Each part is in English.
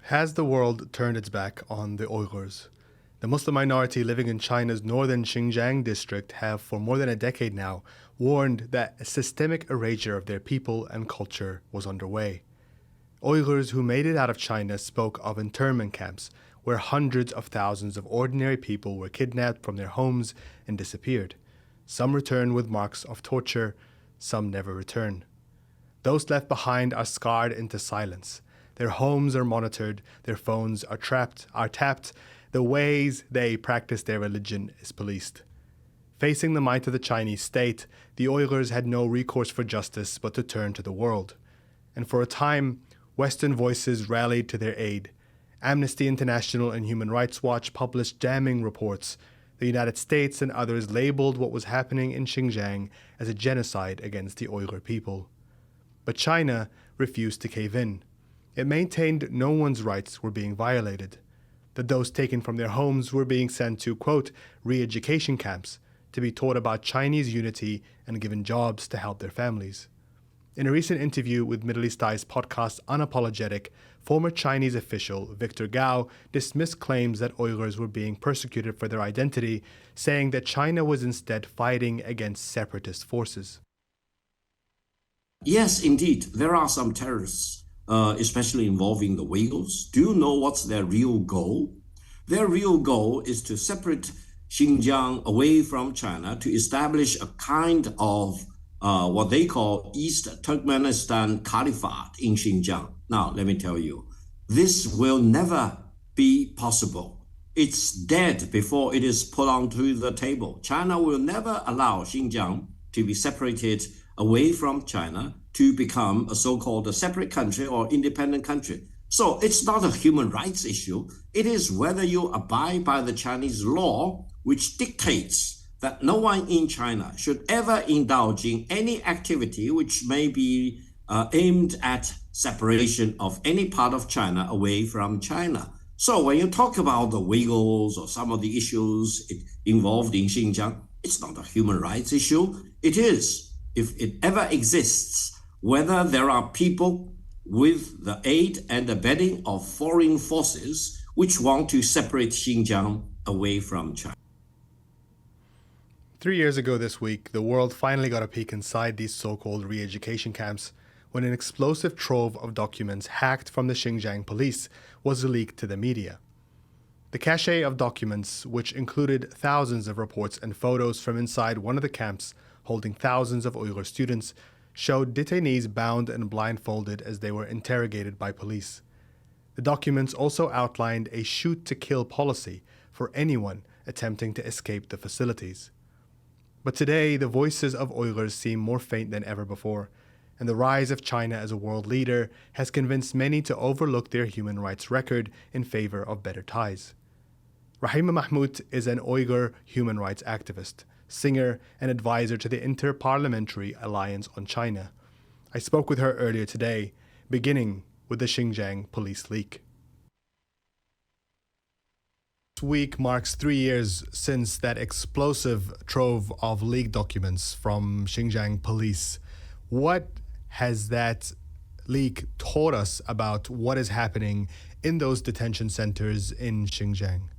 Has the world turned its back on the Uyghurs? The Muslim minority living in China's northern Xinjiang district have, for more than a decade now, warned that a systemic erasure of their people and culture was underway. Uyghurs who made it out of China spoke of internment camps where hundreds of thousands of ordinary people were kidnapped from their homes and disappeared. Some return with marks of torture, some never return. Those left behind are scarred into silence. Their homes are monitored, their phones are tapped, the ways they practice their religion is policed. Facing the might of the Chinese state, the Uyghurs had no recourse for justice but to turn to the world. And for a time, Western voices rallied to their aid. Amnesty International and Human Rights Watch published damning reports. The United States and others labeled what was happening in Xinjiang as a genocide against the Uyghur people. But China refused to cave in. It maintained no one's rights were being violated, that those taken from their homes were being sent to, quote, re-education camps to be taught about Chinese unity and given jobs to help their families. In a recent interview with Middle East Eye's podcast Unapologetic, former Chinese official Victor Gao dismissed claims that Uyghurs were being persecuted for their identity, saying that China was instead fighting against separatist forces. Yes, indeed, there are some terrorists, especially involving the Uyghurs. Do you know what's their real goal? Their real goal is to separate Xinjiang away from China to establish a kind of what they call East Turkmenistan Caliphate in Xinjiang. Now, let me tell you, this will never be possible. It's dead before it is put onto the table. China will never allow Xinjiang to be separated away from China to become a so-called separate country or independent country. So it's not a human rights issue. It is whether you abide by the Chinese law, which dictates that no one in China should ever indulge in any activity which may be aimed at separation of any part of China away from China. So when you talk about the Uyghurs or some of the issues involved in Xinjiang, it's not a human rights issue. It is, if it ever exists, whether there are people with the aid and abetting of foreign forces which want to separate Xinjiang away from China. 3 years ago this week, the world finally got a peek inside these so-called re-education camps when an explosive trove of documents hacked from the Xinjiang police was leaked to the media. The cache of documents, which included thousands of reports and photos from inside one of the camps holding thousands of Uyghur students, showed detainees bound and blindfolded as they were interrogated by police. The documents also outlined a shoot-to-kill policy for anyone attempting to escape the facilities. But today, the voices of Uyghurs seem more faint than ever before, and the rise of China as a world leader has convinced many to overlook their human rights record in favor of better ties. Rahima Mahmoud is an Uyghur human rights activist, singer, and advisor to the Inter-Parliamentary Alliance on China. I spoke with her earlier today, beginning with the Xinjiang police leak. This week marks 3 years since that explosive trove of leaked documents from Xinjiang police. What has that leak taught us about what is happening in those detention centers in Xinjiang?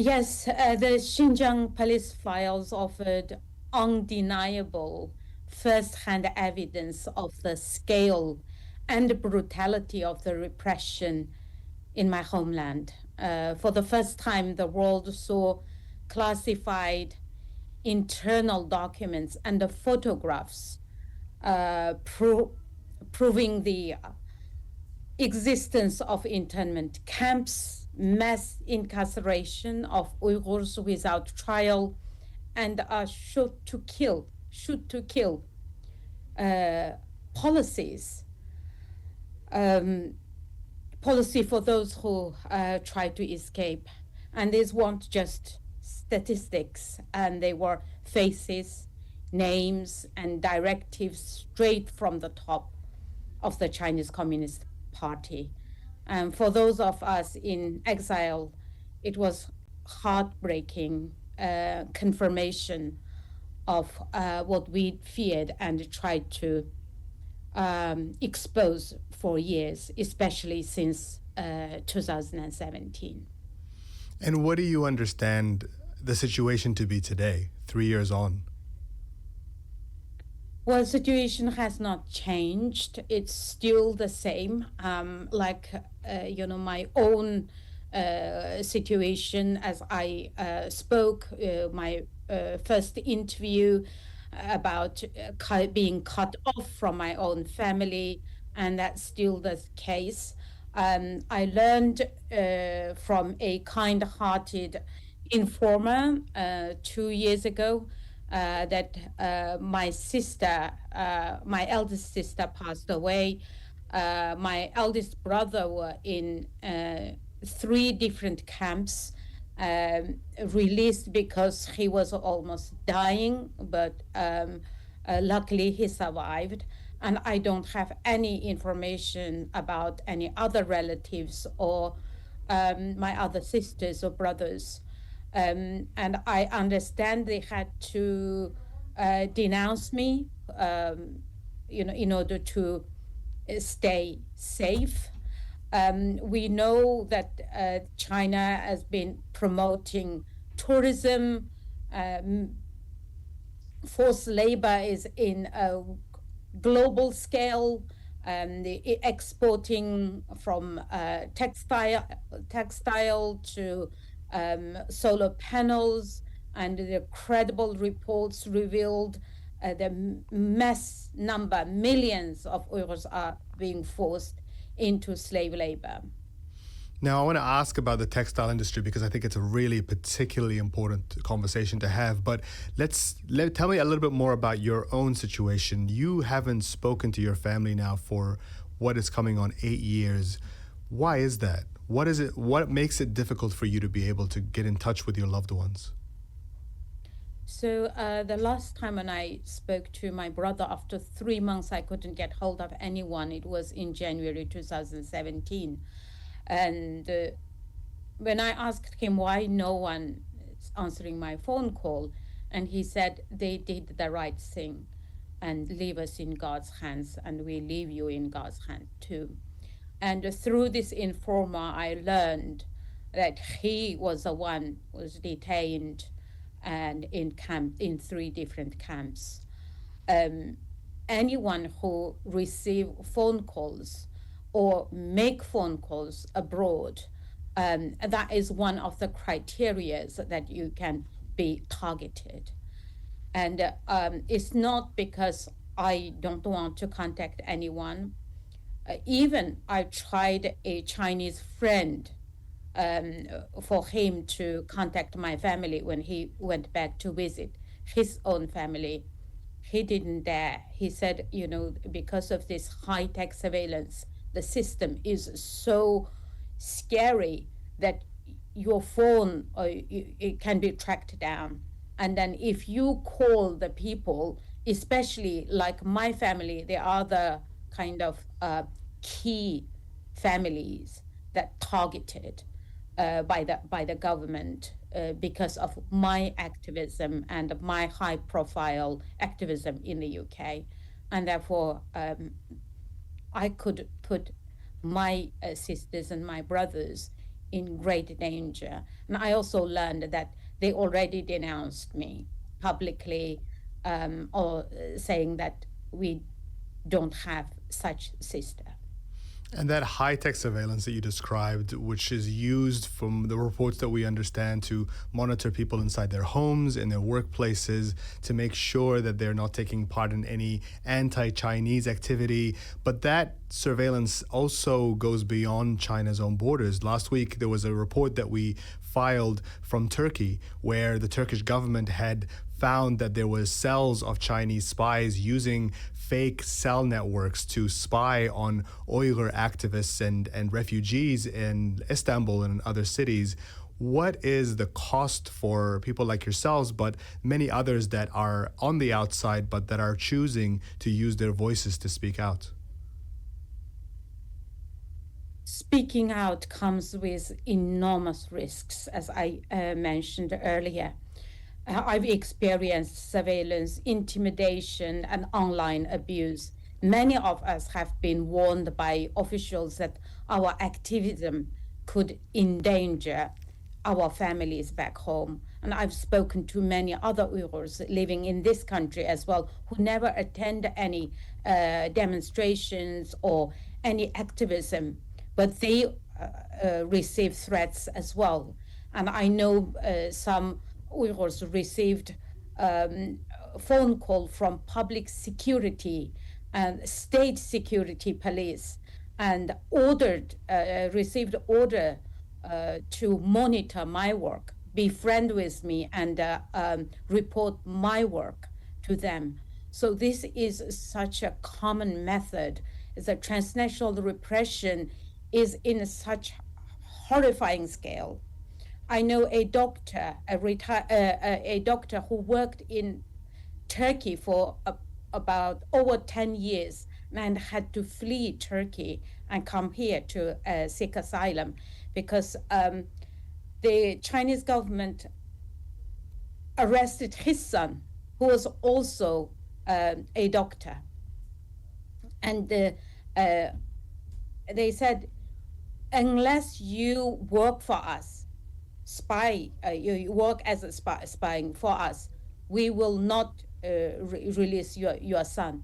Yes, the Xinjiang police files offered undeniable first-hand evidence of the scale and brutality of the repression in my homeland. For the first time, the world saw classified internal documents and the photographs proving the existence of internment camps, mass incarceration of Uyghurs without trial, and a shoot-to-kill policies. Policy for those who try to escape. And these weren't just statistics, and they were faces, names, and directives straight from the top of the Chinese Communist Party. And for those of us in exile, it was heartbreaking confirmation of what we feared and tried to exposed for years, especially since 2017. And what do you understand the situation to be today, 3 years on? Well, the situation has not changed. It's still the same. My own situation as I spoke, my first interview about being cut off from my own family, and that's still the case. I learned from a kind-hearted informer 2 years ago that my eldest sister passed away. My eldest brother were in 3 different camps, released because he was almost dying, but luckily he survived. And I don't have any information about any other relatives or my other sisters or brothers. And I understand they had to denounce me, in order to stay safe. We know that China has been promoting tourism. Forced labor is in a global scale, exporting from textile to solar panels, and the credible reports revealed the mass number, millions of Uyghurs are being forced into slave labor. Now, I want to ask about the textile industry because I think it's a really particularly important conversation to have. But tell me a little bit more about your own situation. You haven't spoken to your family now for what is coming on 8 years. Why is that? What is it? What makes it difficult for you to be able to get in touch with your loved ones? So the last time when I spoke to my brother, after 3 months, I couldn't get hold of anyone. It was in January 2017. And when I asked him why no one is answering my phone call, and he said they did the right thing and leave us in God's hands, and we leave you in God's hand too. And through this informer, I learned that he was the one who was detained and in 3 different camps. Anyone who receive phone calls or make phone calls abroad, that is one of the criteria that you can be targeted. And it's not because I don't want to contact anyone. Even I tried a Chinese friend for him to contact my family when he went back to visit his own family. He didn't dare. He said, because of this high-tech surveillance, the system is so scary that your phone it can be tracked down. And then if you call the people, especially like my family, they are the kind of key families that targeted by the government because of my activism and my high-profile activism in the UK, and therefore I could put my sisters and my brothers in great danger. And I also learned that they already denounced me publicly, or saying that we don't have such sister. And that high-tech surveillance that you described, which is used from the reports that we understand to monitor people inside their homes, in their workplaces, to make sure that they're not taking part in any anti-Chinese activity. But that surveillance also goes beyond China's own borders. Last week, there was a report that we filed from Turkey where the Turkish government had found that there was cells of Chinese spies using fake cell networks to spy on Uyghur activists and refugees in Istanbul and in other cities. What is the cost for people like yourselves, but many others that are on the outside, but that are choosing to use their voices to speak out? Speaking out comes with enormous risks, as I mentioned earlier. I've experienced surveillance, intimidation, and online abuse, Many of us have been warned by officials that our activism could endanger our families back home. And I've spoken to many other Uyghurs living in this country as well, who never attend any demonstrations or any activism, but they receive threats as well. And I know some Uyghurs received phone call from public security and state security police, and received order to monitor my work, be friend with me, and report my work to them. So this is such a common method. The transnational repression is in such horrifying scale. I know a doctor, a doctor who worked in Turkey for about over 10 years and had to flee Turkey and come here to seek asylum because the Chinese government arrested his son, who was also a doctor. And they said, unless you work for us, you work as a spying for us, we will not release your son.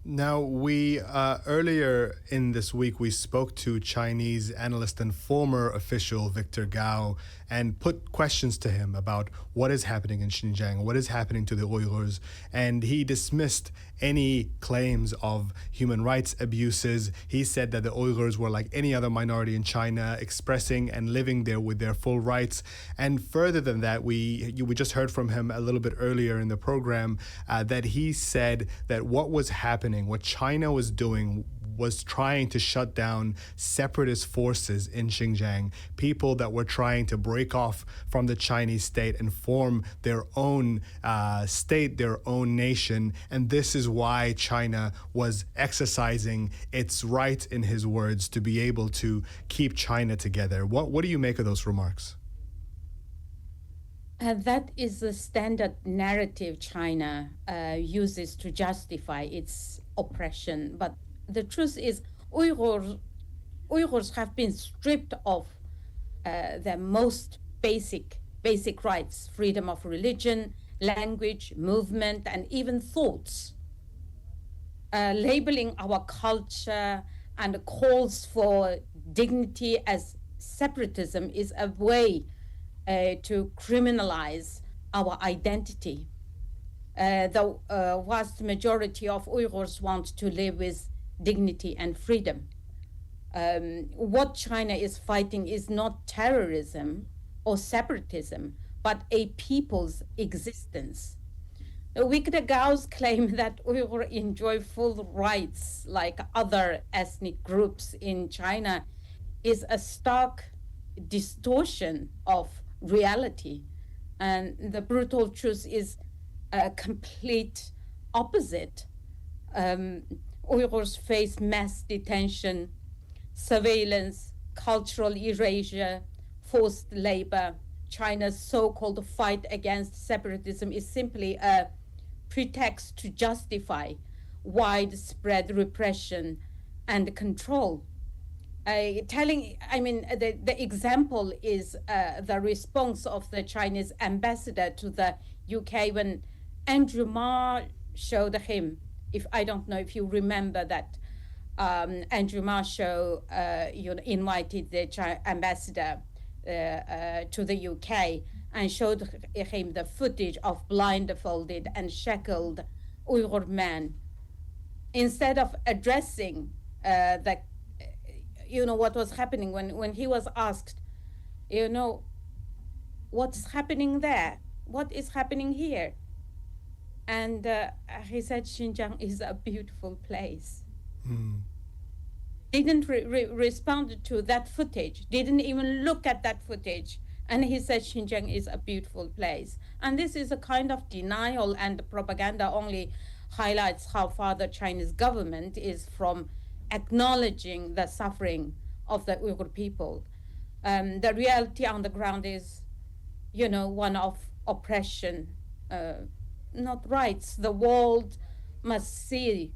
Now, we earlier in this week, we spoke to Chinese analyst and former official Victor Gao and put questions to him about what is happening in Xinjiang, what is happening to the Uyghurs, and he dismissed any claims of human rights abuses. He said that the Uyghurs were like any other minority in China, expressing and living there with their full rights. And further than that, we just heard from him a little bit earlier in the program that he said that what was happening, what China was doing, was trying to shut down separatist forces in Xinjiang, people that were trying to break off from the Chinese state and form their own state, their own nation. And this is why China was exercising its right, in his words, to be able to keep China together. What do you make of those remarks? That is the standard narrative China uses to justify its oppression. But the truth is, Uyghurs have been stripped of their most basic rights: freedom of religion, language, movement, and even thoughts. Labeling our culture and calls for dignity as separatism is a way to criminalize our identity. The vast majority of Uyghurs want to live with dignity and freedom. What China is fighting is not terrorism or separatism, but a people's existence. The Uyghur Gaos claim that Uyghurs enjoy full rights like other ethnic groups in China is a stark distortion of reality. And the brutal truth is a complete opposite. Uyghurs face mass detention, surveillance, cultural erasure, forced labor. China's so-called fight against separatism is simply a pretext to justify widespread repression and control. The example is the response of the Chinese ambassador to the UK when Andrew Marr showed him. I don't know if you remember that Andrew Marr show, invited the ambassador to the UK and showed him the footage of blindfolded and shackled Uyghur men. Instead of addressing what was happening, when he was asked, what's happening there? What is happening here? And he said, Xinjiang is a beautiful place. Didn't respond to that footage, didn't even look at that footage. And he said Xinjiang is a beautiful place. And this is a kind of denial, and propaganda only highlights how far the Chinese government is from acknowledging the suffering of the Uyghur people. The reality on the ground is, one of oppression, not rights. The world must see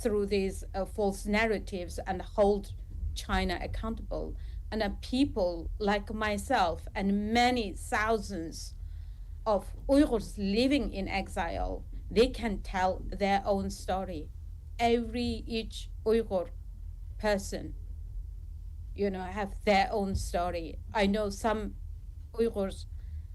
through these false narratives and hold China accountable. And people like myself and many thousands of Uyghurs living in exile, they can tell their own story. Each Uyghur person, have their own story. I know some Uyghurs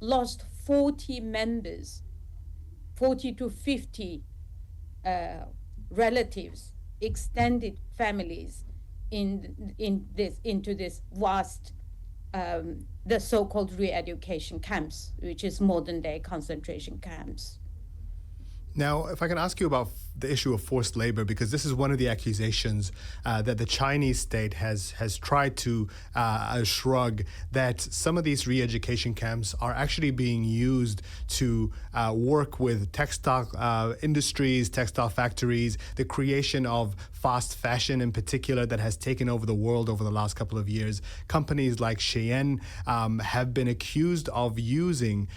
lost 40 members, 40 to 50 relatives, extended families into this vast the so-called re-education camps, which is modern-day concentration camps. Now, if I can ask you about the issue of forced labor, because this is one of the accusations that the Chinese state has tried to shrug, that some of these re-education camps are actually being used to work with textile industries, textile factories, the creation of fast fashion in particular that has taken over the world over the last couple of years. Companies like Shein have been accused of using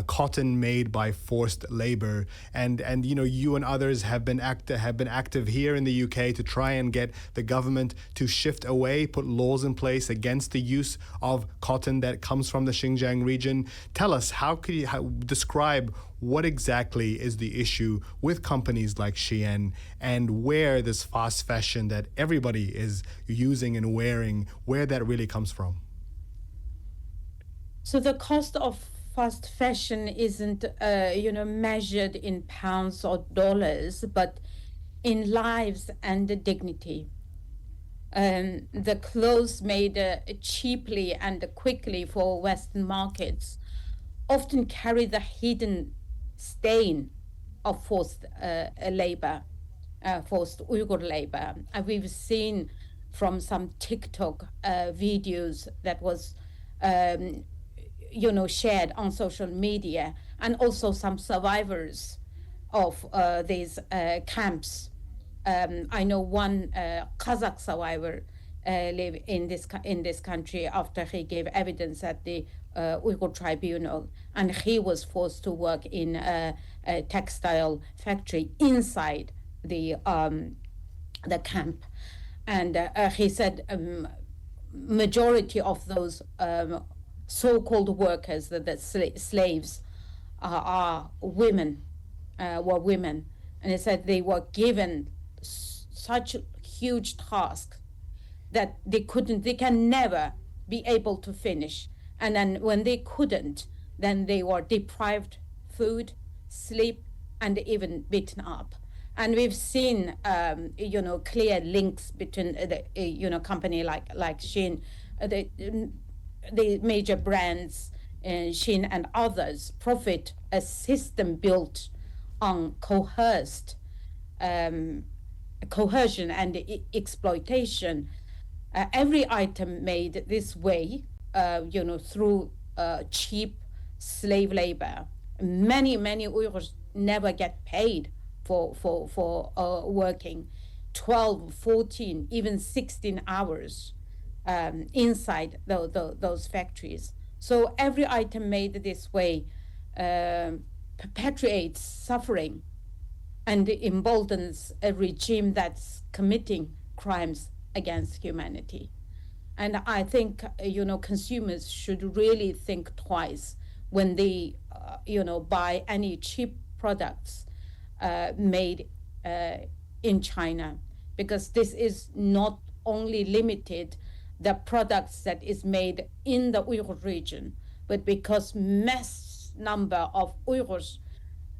cotton made by forced labor, and you and others have been active here in the UK to try and get the government to shift away, put laws in place against the use of cotton that comes from the Xinjiang region. Tell us, how could you describe what exactly is the issue with companies like Shein, and where this fast fashion that everybody is using and wearing, where that really comes from? So the cost of fast fashion isn't, measured in pounds or dollars, but in lives and dignity. The clothes made cheaply and quickly for Western markets often carry the hidden stain of forced labor, forced Uyghur labor. And we've seen from some TikTok videos that was shared on social media, and also some survivors of these camps. I know one Kazakh survivor live in this country after he gave evidence at the Uyghur tribunal, and he was forced to work in a textile factory inside the camp, and he said majority of those so-called workers, the slaves, are women, were women, and he said they were given such huge tasks that they can never be able to finish, and then when they couldn't, then they were deprived food, sleep, and even beaten up. And we've seen clear links between the company like Shein, the major brands, Shein and others, profit a system built on coercion and exploitation. Every item made this way, through cheap slave labor. Many Uyghurs never get paid for working 12, 14, even 16 hours inside those factories. So every item made this way perpetuates suffering and emboldens a regime that's committing crimes against humanity. And I think, consumers should really think twice when they, buy any cheap products made in China, because this is not only limited the products that is made in the Uyghur region, but because mass number of Uyghurs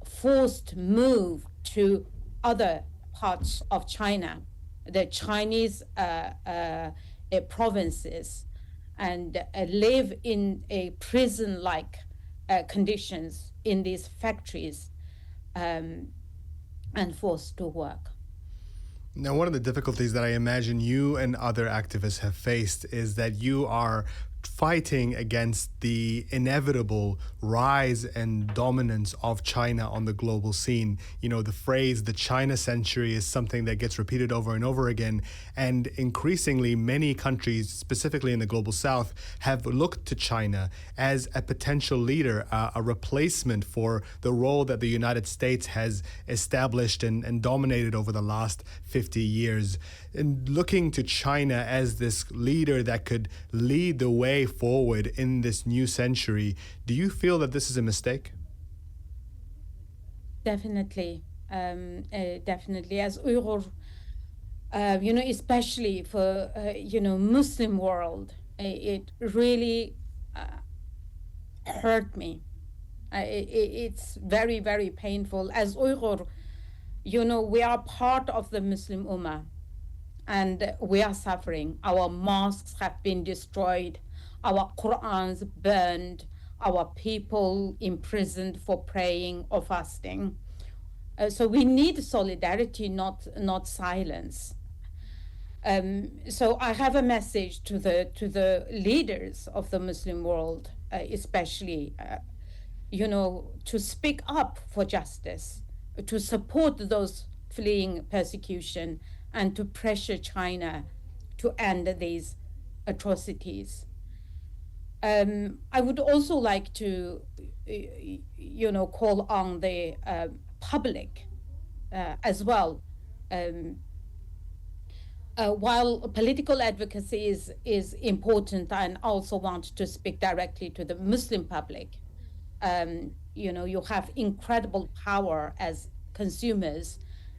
forced move to other parts of China, the Chinese provinces, and live in a prison-like conditions in these factories, and forced to work. Now, one of the difficulties that I imagine you and other activists have faced is that you are fighting against the inevitable rise and dominance of China on the global scene. The phrase the China century is something that gets repeated over and over again. And increasingly, many countries, specifically in the global south, have looked to China as a potential leader, a replacement for the role that the United States has established and dominated over the last 50 years. And looking to China as this leader that could lead the way forward in this new century, do you feel that this is a mistake? Definitely, definitely. As Uyghur, especially for Muslim world, it really hurt me. It's very, very painful. As Uyghur, we are part of the Muslim Ummah, and we are suffering. Our mosques have been destroyed, our Qur'ans burned, our people imprisoned for praying or fasting. So we need solidarity, not silence. So I have a message to the leaders of the Muslim world, especially, to speak up for justice, to support those fleeing persecution, and to pressure China to end these atrocities. I would also like to, call on the public as well. While political advocacy is important, I also want to speak directly to the Muslim public. You have incredible power as consumers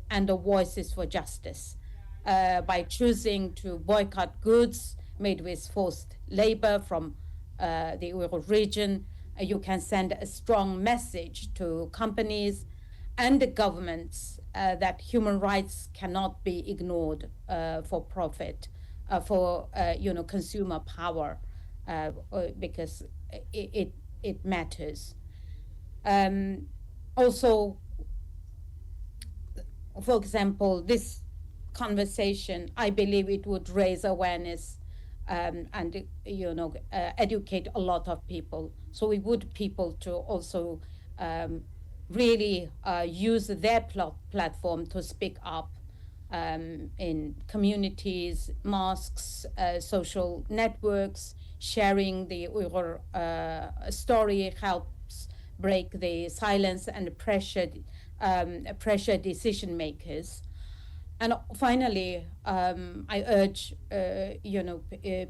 and the voices for justice. By choosing to boycott goods made with forced labor from the Uyghur region, you can send a strong message to companies and the governments that human rights cannot be ignored for profit, for consumer power, because it matters. Also, for example, this conversation, I believe it would raise awareness and educate a lot of people. So we would people to also really use their platform to speak up in communities, mosques, social networks. Sharing the Uyghur story helps break the silence and pressure decision makers. And finally, I urge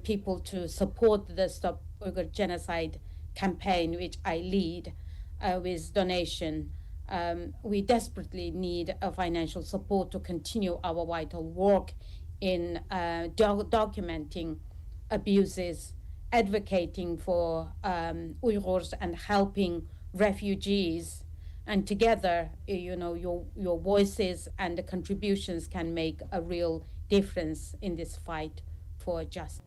people to support the Stop Uyghur Genocide campaign, which I lead with donation. We desperately need financial support to continue our vital work in documenting abuses, advocating for Uyghurs, and helping refugees. And together, your voices and the contributions can make a real difference in this fight for justice.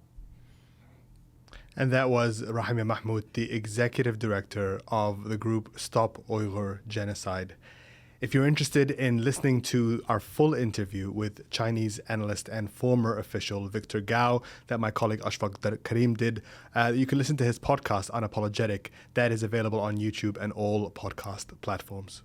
And that was Rahima Mahmoud, the executive director of the group Stop Uyghur Genocide. If you're interested in listening to our full interview with Chinese analyst and former official Victor Gao that my colleague Ashfaq Karim did, you can listen to his podcast, Unapologetic. That is available on YouTube and all podcast platforms.